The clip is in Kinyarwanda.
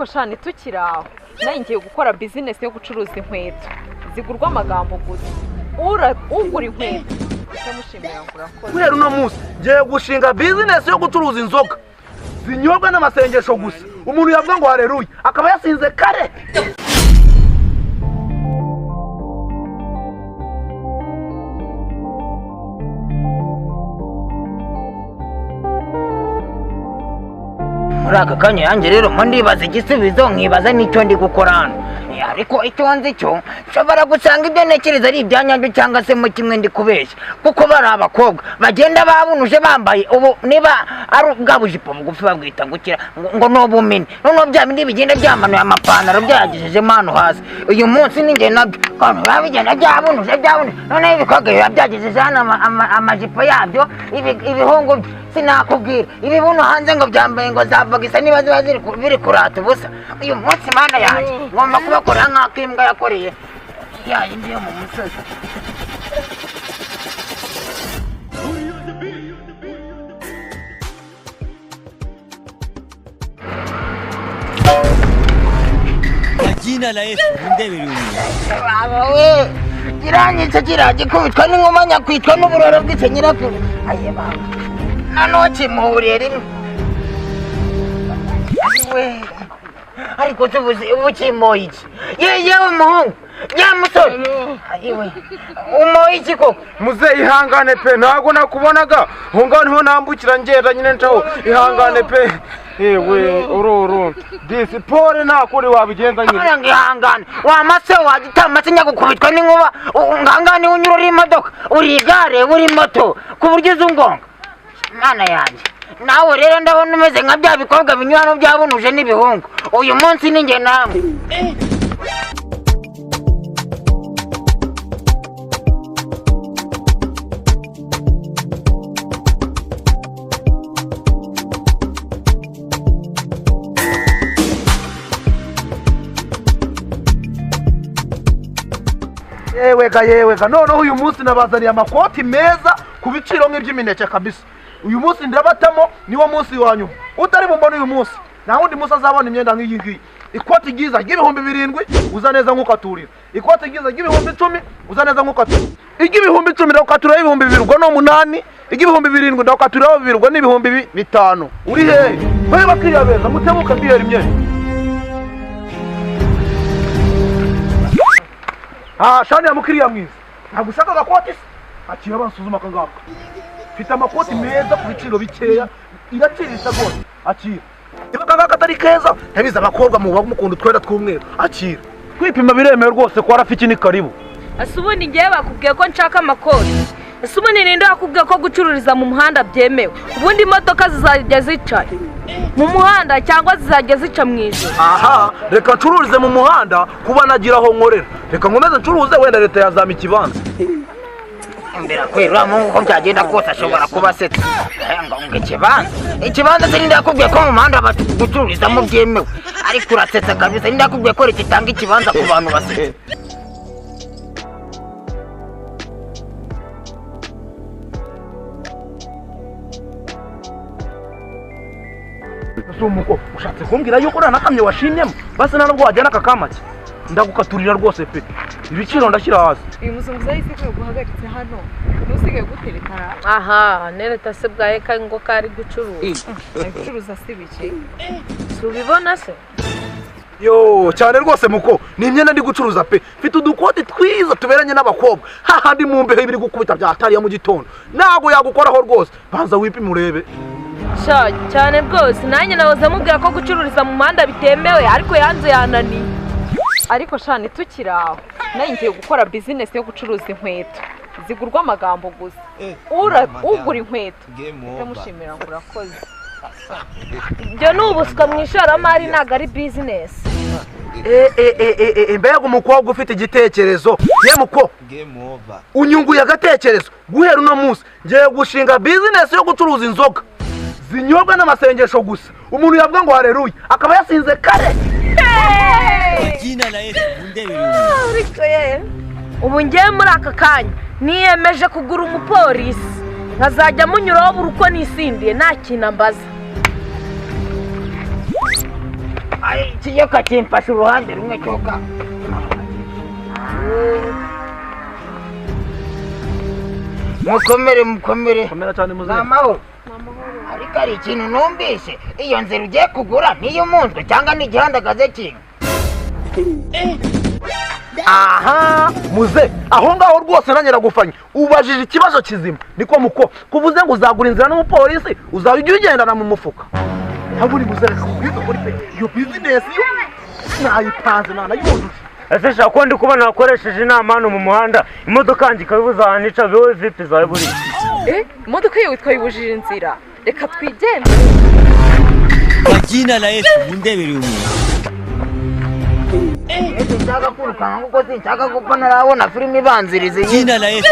ariko shani tukiraho nayo ngiye gukora business yo gucuruza inkweto zigurwa Amagambo gusa ugura inkweto ndamushimira ngo urakoze. Guhera uno munsi ngiye gushinga business yo gucuruza inzoga zinyobwa n'amasengesho gusa. Umuntu yavuga ngo haleluya akaba yasinze kare. Muri aka kanya yanjye rero mo ndibaza igisubizo nkibaza n'icyo ndi gukora hano. Ariko icyo nzi cyo nshobora gusanga ibyo ntekereza ari ibyanyanyo cyangwa se mu kimwe ndi kubeshya kuko bari abakobwa bagenda babunuje bambaye ubu niba ari bwabujipo bugufi babwita ngukira ngo n'ubumini noneho bya bindi bigenda byamanuye amapantaro byagejejemo hano hasi. Uyu munsi ninjye nabyo kandi babigenda byabunuje noneho ibikoga biba byagejeje hano amajipo yabyo ibihungu sinakubwira ibibuno hanze ngo byambaye ngo zavagisa niba ziba biri kurata ubusa. Uyu munsi mana yanjye ngomba kubakora nk'ako imbwa yakoreye ya yindi yo mu musozi. Jina la Yesu ndebere umuntu. Baba we kiranyice kiragikubitwa n'ingoma nyakwitwa n'uburoro bw'icyo nyirakuru. Aye baba nanoki muhuriye rimwe. We ariko tubuze ubukimoye iki yewe umuhungu nyamusore ayiwe umoye iki koko Muze ihangane pe ntago nakubonaga honganiho nambukira ngenda nyine ncaho ihangane pe. Yewe ururu disipore nakuri wabigenza nyine aranga ihangane wamase wagitamatse nyagukubitwa n'inkuba ngangane unyura imodoka uri igare uri moto ku buryo uzungonga. Mana yanjye nawe rero ndabona umeze nka bya bikobwa binyurano byabunuje n'ibihungu. Uyu munsi ninjye namwe yewega noneho uyu munsi nabazaniye amakoti meza ku biciro nk'iby'imineke kabisa. Uyu munsi ndabatamo niwo munsi wanyu utari bumbone uyu munsi nta wundi munsi azabona imyenda nk'iyi ngiyi. Ikoti ryiza ry'ibihumbi 7 uza neza nk'ukaturira. Ikoti ryiza ry'ibihumbi 10 uza neza nk'ukaturira. Igihumbi 10 ndakukaturira ibihumbi 2 ubwo no 8. Igihumbi 7 ndakukaturira 2 ubwo n'ibihumbi 5. Uri hehe we bakiriya beza mutebuka mbihera imyenda. Shani ya mukiriya mwiza nagushaka agakoti se akira bansuzuma kangaka. Fita amakoti meza ku biciro bikeya iracirisa gose akira. Kangaka atari keza ntabiza abakobwa mu mukunda twera tw'umweru akira. Kwipima biremewe rwose ko arafiki ni karibu. Asubundi ngiye bakubwiye ko nshaka amakoti. Asubundi ninde wakubwiye ko gucururiza mu muhanda byemewe? Ubundi imodoka zizajya zica mu muhanda cyangwa zizajya zica mu ijoro. Aha reka ncururize mu muhanda kuba nagira aho nkorera. Reka nkomeze ncuruze wenda leta yazama ikibanza. mbera kwera mungu ko byagenda kose ashobora kuba setse ngo ikibanza sininde yakubwiye ko mu muhanda bagucururizamo byemewe ariko urasetsa kabisa ninde yakubwiye ko ritanga ikibanza ku bantu basetse. Sumuko ushatse kumbwira yuko nanakamye washimyemo base ntabwo wajyana akakamake ndagukaturira rwose pe ibiciro ndashyira hasi. Uyu muzunguza yise ko guhagaritse hano nusigaye guterekara. Aha nereta se bwaye ka ngo kari gucuruza. Gucuruza sibiki subibona se yo cyane rwose muko ni imyenda ndi gucuruza pe mfite udukoti twiza tuberanye n'abakobwa hahandi mu mbeho ibiri gukubita byatari ya mu gitondo nago yagukoraho rwose banza wipime urebe. Sha cyane rwose nanjye nahoze mubwira ko gucururiza mu muhanda bitemewe ariko yanze yananiye. Ariko shani tukiraho nayo ngiye gukora business yo gucuruza inkweto zigurwa Amagambo gusa. Ugura inkweto ndamushimira ngo urakoze. Ibyo n'ubuswa mu ishoramari ntago ari business. Mbega umukobwa ufite igitekerezo ye muko unyunguye agatekerezo guhera uno munsi ngiye gushinga business yo gucuruza inzoga zinyobwa n'amasengesho gusa. Umuntu yavuga ngo haleluya akaba yasinze kare. Jina la Yesu ndebere umuntu. Ubu ngiye muri aka kanya niyemeje kugura umupolisi nkazajya munyuraho buri uko nisindiye nta kintu ambaza. Ai ikiyoka kimfashe uruhande rumwe cyoka. Mukomere. komera cyane muzehe. Namahoro. Ariko hari ikintu numvise, iyo nzira ugiye kugura niyo munzwe cyangwa ni igihandagaze kintu. aha muze aho ngaho rwose nanjye nagufanye ubajije ikibazo kizima niko muko kuvuze ngo uzagura inzira n'umupolisi uzajya ugendana mu mufuka ntabwo uri muze reka kubwiza kuri pe iyo business yo nayipanze nanayujuje. ese shaka ko ndi kubona wakoresheje inama hano mu muhanda imodoka yanjye ikabibuza ahantu ica wowe vipi zawe buri imodoka yewe twayibujije inzira reka twigende. Kwa jina la Yesu mundebere umuntu. Sinshaka kwirukanka kuko sinshaka kuko narabona filime ibanziriza. Jina la Yesu.